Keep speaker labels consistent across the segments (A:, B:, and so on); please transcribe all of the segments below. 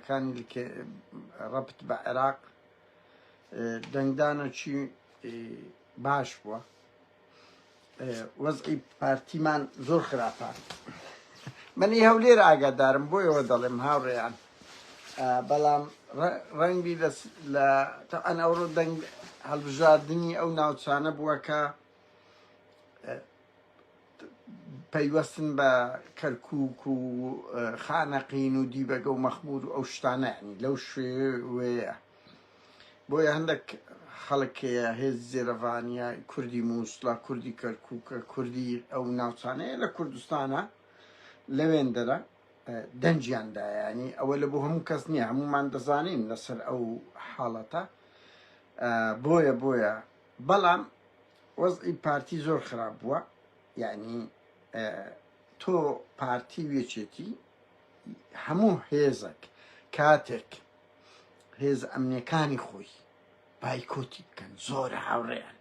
A: كان ربط بعراق دنگدانە چی باش بووە وەزعی پارتیمان زۆر خراپە منی هەولێر ئاگادارم بۆیەوە دەڵێم هاوڕێیان بەڵام ڕەنگی لە تەعەن ئەوڕۆ دەنگ هەڵبژاردننی ئەو ناوچانە بووە کە پەیوەستن بە کەرکووک و خانەقین و دیبەگە و مەخمور و ئەو شتانە ینی لەو شوێیە بۆیە هەندێک خەڵکەیە هێز زێرەڤانیە کوردی مووسڵە کوردی کەرکووکە کوردی ئەو ناوچانەیە لە کوردستانە لەوێن دەرە دەنجیاندایە ینی ئەوە لە بۆ هەموو کەس نییە هەمومان دەزانین لەسەر ئەو حاڵەتە بۆیە بەڵام وەزعی پارتی زۆر خراپ بووە یعنی تۆ پارتی وێچێتی هەموو هێزێک کاتێک هێز ئەمنیەکانی خۆی بایکۆتی بکەن زۆرە هاوڕێیان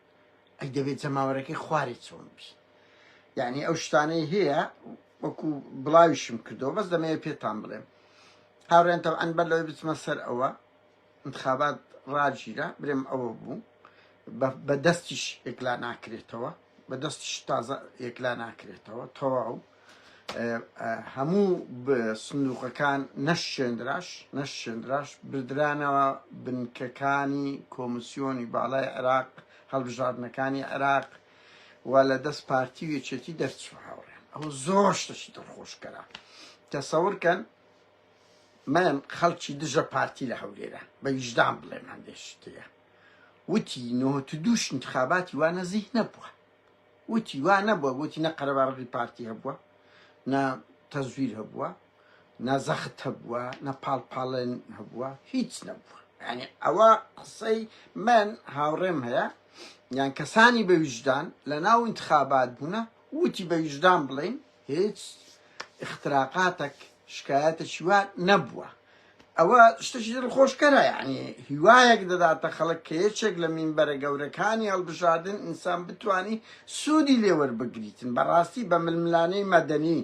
A: ئەی دەبێت جەماوەرەکەی خوارێ چۆن بی یعنی ئەو شتانەی هەیە وەکو بڵاویشم کردەوە بەس دەمەوێت پێتان بڵێم هاوڕێن تەوعەن بەر لەوەی بچمە سەر ئەوە انتخابات ڕاجیرە برێم ئەوە بوو بە دەستیش ئێکلا ناکرێتەوە بە دەستیش تازە ئێکلا ناکرێتەوە تەواو هەموو سندوقەکان نەشێندراش بردرانەوە بنکەکانی کۆمسیۆنی باڵای عێراق هەڵبژاردنەکانی عێراق و لە دەست پارتی وێچێتی دەرچوو هاوڕێن ئەوە زۆر شتێکی دڵخۆشکەرە تەسەورکەن من خەڵکی دژە پارتی لە هەولێرە بە ویژدان بڵێم هەندێک شتەیە وتی 92 انتخاباتی وا نەزیح نەبووە وتی وا نەبووە وتی نە قەرەباڕی پارتی هەبووە نە تەزویر هەبووە نە زەخت هەبووە نە پاڵپاڵێن هەبووە هیچ نەبووە یعنی ئەوە قسەی من هاوڕێم هەیە یان کەسانی بە ویژدان لە ناو انتخابات بوونە وتی بە ویژدان بڵێن هیچ اختراقاتێک شکایەتێکی وا نەبووە ئەوە شتێکی دڵخۆشکەرە یعنی هیوایەک دەداتە خەڵک کە یەکێک لە مینبەرە گەورەکانی هەڵبژاردن ئینسان بتوانی سوودی لێوەربگریتن بەڕاستی بە ململانەی مەدەنی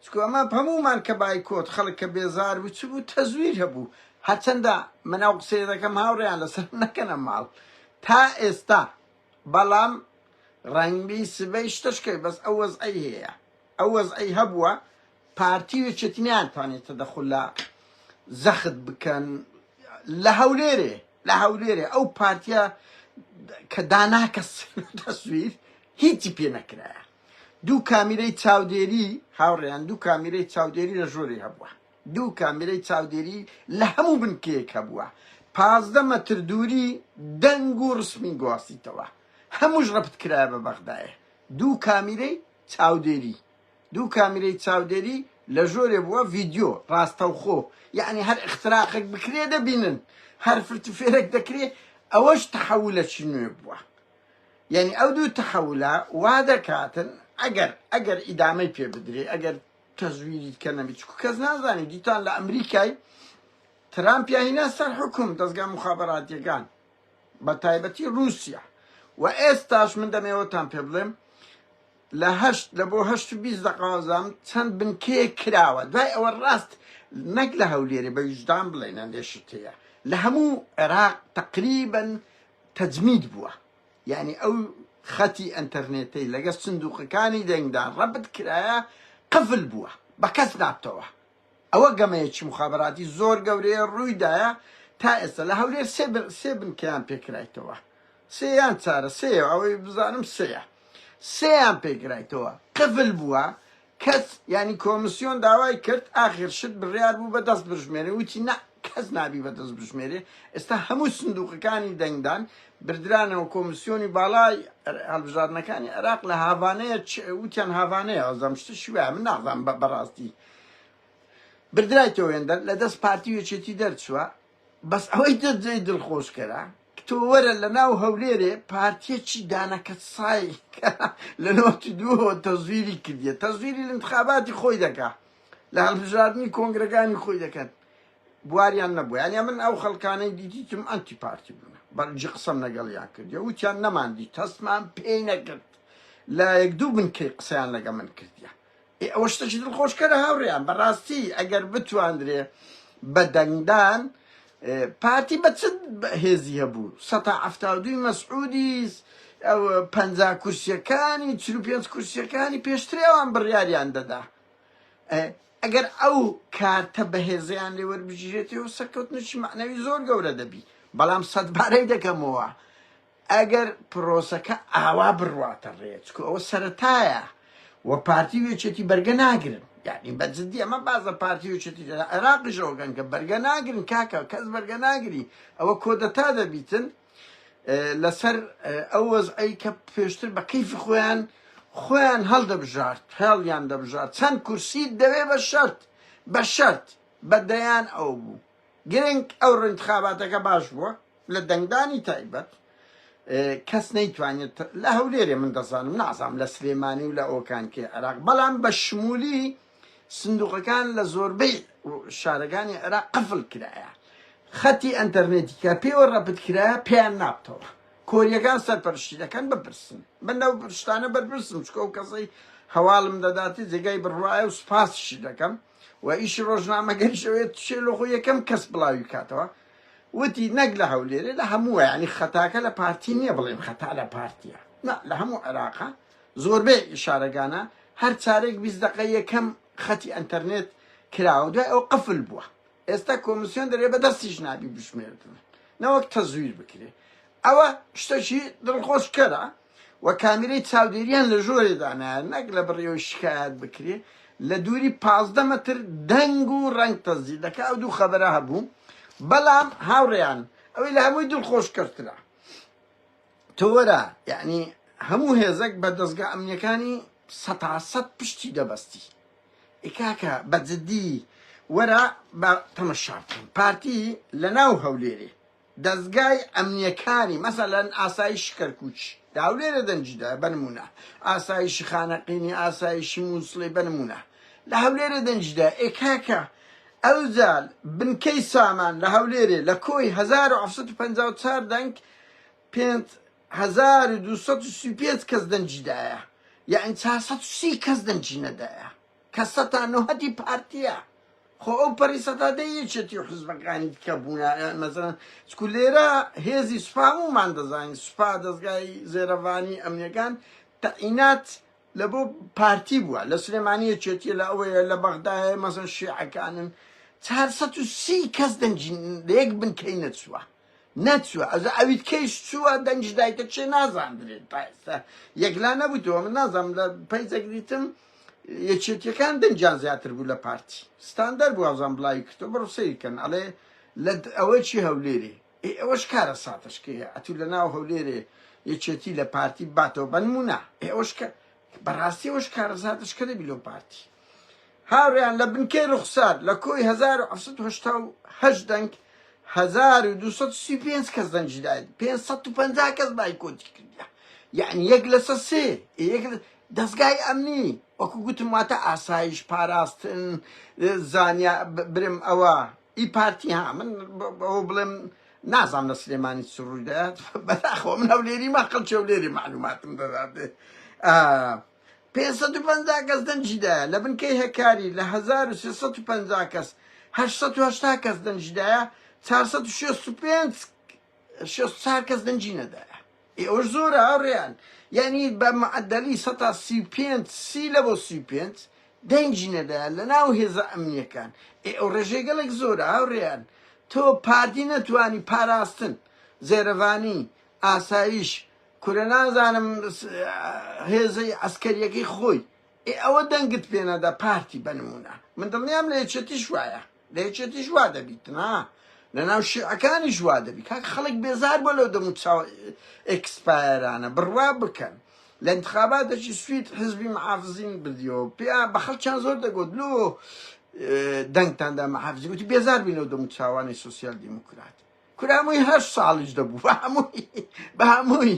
A: چکو ئەمە هەمومان کە بایکۆت خەڵک کە بێزار بوو چ بوو تەزویر هەبوو هەرچەندە مناو قسەی دەکەم هاوڕێیان لەسەر نەکەنە ماڵ تا ئێستا بەڵام ڕەنگی سبەی شتشکەی بەس ئەو وەزعی هەیە ئەو وەزعی هەبووە پارتی وێچێتی نیانتوانێتە دەخل لە زەخت بکەن لە هەولێرێ ئەو پارتیە کە داناکە تەسویر هیچی پێ نەکرایە دوو کامیرەی چاودێری هاوڕێیان دوو کامیرەی چاودێری لە ژۆری هەبووە دوو کامیرەی چاودێری لە هەموو بنکەیەک هەبووە 15 مەتر دووری دەنگ و ڕسمی گواستیتەوە هەمووش ڕەپت کرایە بە بەغدایە دوو کامیرەی چاودێری لە ژۆرێ بووە ڤیدیۆ ڕاستەوخۆ یعنی هەر اختراقێک بکرێ دەبینن هەر فرتوفێرێک دەکرێ ئەوەش تەحەولەکی نوێ بووە یعنی ئەو دوو تەحەولە وا دەکاتن ئەگەر ئیدامەی پێ بدرێ ئەگەر تەزویری کە نەبی چکو کەس نازانی دیتان لە ئەمریکای ترامپیا هینا سەر حکوم دەستگا مخابەراتیەکان بە تایبەتی رووسیا و ئێستاش من دەمەوەتان پێ بڵێم لە بۆ 8 دقەوازام چەند بنکەیەک کراوە دوای ئەوە ڕاست نەک لە هەولێرێ بە ویژدان بڵێن هەندێشت هەیە لە هەموو عێراق تقریبا تەجمید بووە یعنی ئەو خەتی ئەنتەرنێتەی لەگەڵ سندوقەکانی دەنگدان ڕەبت کرایە قفل بووە بە کەس نابتەوە ئەوە گەمەیەکی مخابەراتی زۆر گەورەیە ڕوویدایە تا ئێستا لە هەولێر سێ بنکەیان پێکرایتەوە سێیان چارە سێ ئەوەی بزانم سێیان پێکرایتەوە قفل بووە کەس ینی کۆمسیۆن داوای کرد ئاخر شت بڕیار بوو بە دەست بژمێرێ وتی نە کەس نابی بە دەست بژمێرێ ئێستا هەموو سندوقەکانی دەنگدان بردرانەوە کۆمسیۆنی باڵای هەڵبژاردنەکانی عێراق لە هاڤانەیە وتیان هاڤانەیە ئەزەم شتە شوێ من نازانم بەڕاستی بردرایتەوە وێندەر لە دەست پارتی وێچێتی دەرچووە بەس ئەوەی دەجێ دڵخۆشکەرە تۆ وەرە لە ناو هەولێرێ پارتیەکی دانەکە سای لە 92 تەزویری کردیە تەزویری لە انتخاباتی خۆی دەکا لە هەڵبژاردننی کۆنگرەکانی خۆی دەکەن بواریان نەبووە یعنی من ئەو خەڵکانەی دیتم ئەنتی پارتی بوون بەرجی قسەم لەگەڵیان کردی وتیان نەماندی هەستمان پێی نەکرد لە 1-2 بنکەی قسەیان لەگە من کردیە ئەوە شتێکی دڵخۆشکەرە هاوڕێیان بەڕاستی ئەگەر بتواندرێ بەدەنگدان پارتی بە چ هێزی هەبوو 172 مەسعودی ئەو 50 کورسیەکانی 45 کورسیەکانی پێشترێوان بڕیاریان دەدا ئەگەر ئەو کارتە بەهێزیان لێ وەربژێتەوە سەرکەوتنشی معنەوی زۆر گەورە دەبی بەڵام سەدبارەی دەکەمەوە ئەگەر پرۆسەکە ئاوا بڕواتە ڕێ چکە ئەوە سەرەتایە و پارتی وێچێتی بەرگە ناگرن یعنی بەجددی ئەمە بازە پارتی وێچێتی عێراقیشەوەگەن کە بەرگە ناگرن کاکە کەس بەرگە ناگری ئەوە کۆدەتا دەبیتن لەسەر ئەو وەزعەی کە پێشتر بە کەیفی خۆیان هەڵدەبژارد هێڵیان دەبژارد چەند کورسیت دەوێ بە شەرت بەدەیان ئەو بوو گرنگ ئەو ڕنتخاباتەکە باش بووە لە دەنگدانی تایبەت کەس نەیتوانێت لە هەولێرێ من دەزانم نازام لە سلێمانی و لە ئۆکانکی عێراق بەڵام بە شمولی سندوقەکان لە زۆربەی شارەکانی عێراق قفڵ کرایە خەتی ئەنتەرنێتی کە پێوە ڕەپت کرایە پێیان نابتەوە کۆریەکان سەرپەرشتی دەکەن بپرسن بەنەو پرشتانە بەرپرسم چکە و کەسەی هەواڵم دەداتی جێگای بڕواایە و سوپاسشی دەکەم و ئیشی ڕۆژنامەگەریشەوێت شێلۆخۆ یەکەم کەس بڵاوی کاتەوە وتی نەک لە هەولێرە لە هەمووە ینی خەتاکە لە پارتی نییە بڵێم خەتا لە پارتیە لە هەموو عێراقا زۆربەی شارەکانە هەر چارێک 20 دقە یەکەم خەتی ئەنتەرنێت کراوە دوای ئەو قفل بووە ئێستا کۆمیسیۆن دەرێ بە دەستیش نابی بشمێردن نەوەک تەزویر بکرێ ئەوە شتێکی دڵخۆشکەرە و کامیرەی چاودێریان لە ژۆرێدانایە نەک لە بڕێەوە شکایەت بکرێ لە دووری 15 مەتر دەنگ و ڕنگ تەزی دەکا ئەو دوو خەبەرە هەبوو بەڵام هاوڕێیان ئەوەی لە هەمووی دڵخۆشکەرترا تۆ وەرە یعنی هەموو هێزەك بە دەستگا ئەمنیەکانی 100% پشتی دەبەستی ئیکاکە بەجددی وەرە بە تەمەشا بکەین پارتی لە ناو هەولێرێ دەستگای ئەمنیەکانی مەسەلەن ئاسایشی کەرکوچ لە هەولێرە دەنجیدا بەنمونە ئاسایشی خانەقینی ئاسایشی مووسڵێ بەنمونە لە هەولێرە دەنجیدا ئێکاکە ئەو جال بنکەی سامان لە هەولێرێ لە کۆی 1954 دەنگ 5235 کەس دەنجیدایە یعنی 430 کەس دەنجی نەدایە کە 190 پارتیە خۆ ئەو پەریسەدادەی یەکێتی و حزبەکانی دیکە بوونە مەسەڵەن چکو لێرە هێزی سوپا هەموومان دەزانین سوپا دەستگای زێرەڤانی ئەمنیەکان تەعینات لە بۆ پارتی بووە لە سلێمانی یەکێتیە لە ئەوەیە لە بەغدایە مەسەڵەن شیعەکانن 430 کەس دەنجی لە یەک بنکەی نەچووە ئەویت کەیش چووە دەنج دایکە چێ نازاندرێت تا ئێستا یەکلا نەبوویتەوە من نازانم لە پەیزێک دیتم یەکێتیەکان دەنجیان زیاتر بوو لە پارتی ستاندەر بوو ئەوزان بڵاوی کردەوە بڕۆ سەیرکەن ئەڵێ ئەوە چی هەولێرێ ئەوەش کارە ساتشکەیە ئەتوو لە ناو هەولێرێ یەکێتی لە پارتی باتەوە بەنمونە ئەوەش بەڕاستی ئەوەش کارە ساتشکە دەبی لەو پارتی هاوڕێیان لە بنکەی ڕوخسار لە کۆی 1970 دەنگ 1235 کەس دەنجدایت 550 کەس بایکۆتی کردیا یعنی یەک لەسەر سێ دەستگای ئەمنی وەکو گوتم واتە ئاسایش پاراستن زانیا برم ئەوە ئی پارتی ها من ئەوە بڵێم نازام لە سلێمانی چ ڕوویدات بەداخەوە من هەولێری ماقەڵ هەولێری معلوماتم دەداتێ 550 کەس دەنجیدایە لە بنکەی هەکاری لە 1350 کەس 880 کەس دەنجدایە 465 کەس دەنجی نەدایە ئەوەش زۆرە هەڕێیان یعنی بە معدەلی 135 لە بۆ 35 دەنجی نەدایە لە ناو هێزە ئەمنیەکان ئەو ڕێژێگەڵێک زۆرە هەڕێیان تۆ پارتی نەتوانی پاراستن زێرەڤانی ئاسایش کورە نازانم هێزەی ئەسکەریەکەی خۆی ئەوە دەنگت پێنەدا پارتی بنمونە من دڵنیام لە یەکێتیش وایە لە یەکێتیش وا دەبیت نا لە ناو شیعەکانی ژوا دەبی کاک خەڵک بێزار بۆ لەو دەمو چاو ئێکسپایرانە بڕوا بکەن لە انتخاباتێکی سوید حزبی محافزین بدیەوە پێ بە خەڵکیان زۆر دەگوت لۆ دەنگتاندا محافزی گوتی بێزار بین لەو دەمو چاوانی سۆسیال دیموکرات کورامووی 8 ساڵیش دەبوو بە هەمووی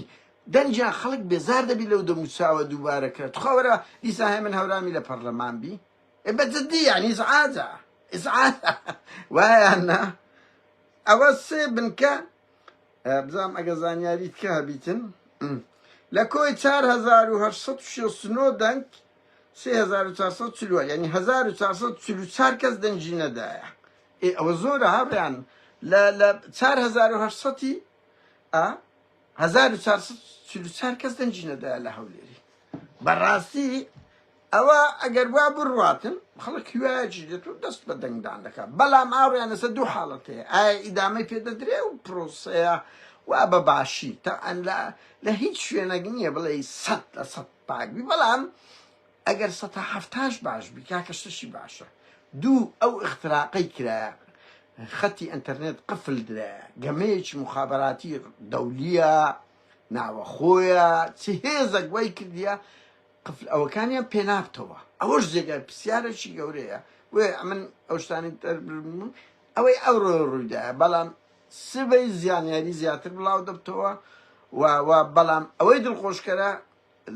A: دەنجیان خەڵک بێزار دەبی لەو دەمو چاوە دووبارە کرد خەوەرە دیسا هەیە من هەورامی لە پەرلەمان بی بەجددی یعنی ئیزعاجە وایە نا ئەوە سێ بنکە بزانم ئەگە زانیاریت کە هەبیتن لە کۆی 4869 دەنگ 3440 یعنی 1444 کەس دەنجی نەدایە ئەوە زۆرە هاوڕێیان لە 4800 1444 کەس دەنجی نەدایە لە هەولێری بەڕاستی ئەوە ئەگەر وا بڕواتن خەڵک هیواجی دێت و دەست بە دەنگدان دەکات بەڵام ئاوڕیان لەسەر دوو حاڵەت هەیە ئایا ئیدامەی پێدەدرێ و پرۆسەیە وا بە باشی تەعەن لە هیچ شوێنەک نییە بڵێ 100% پاکبی بەڵام ئەگەر 170 باش بی کاکە شتێکی باشە دوو ئەو اختراقەی کرایە خەتی ئینتەرنێت قفل درایە گەمەیەکی مخابەراتی دەولیە ناوەخۆیە چ هێزە گوای کردیە قفل ئەوەکانیان پێنابتەوە ئەوەش جێگای پرسیارێکی گەورەیە وێ من ئەو شتانی دەربم ئەوەی ئەوڕۆ ڕوویدایە بەڵام سبەی زیانیاری زیاتر بڵاو دەبتەوە و بەڵام ئەوەی دڵخۆشکەرە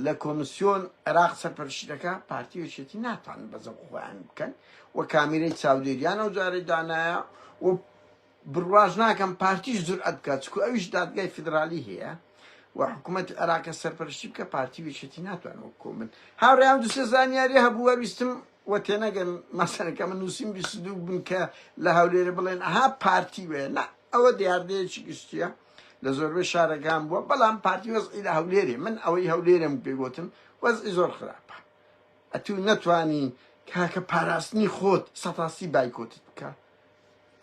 A: لە کۆمسیۆن عێراق سەرپەرشتی دەکا پارتی وێچێتی ناتوانن بەزە خۆیان بکەن و کامیرەی چاودێریان ئەو جارەی دانایە و بڕواژ ناکەم پارتیش جورئەت بکات چکو ئەویش دادگای فیدرالی هەیە و حکوومەت عێراقە سەرپەرشتی بکە پارتی وێچێتی ناتوان وەکۆ من هاوڕێیان دووسێ زانیاری هەبووە ویستم وە تێنەگەن مەسەلەکە من نووسیم 22 بن کە لە هەولێرە بڵێن ئەها پارتی وێ نا ئەوە دیاردەیەکی گشتیە لە زۆربەی شارەکان بووە بەڵام پارتی وەزئی لە هەولێرێ من ئەوەی هەولێرم پێگوتم وەزئی زۆر خراپە ئەتوو نەتوانی کاکە پاراستنی خۆت سەتاسی بایکۆتت بکە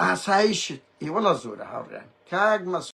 A: ئاسایشت ئێوەڵە زۆرە هاوڕێیان کاک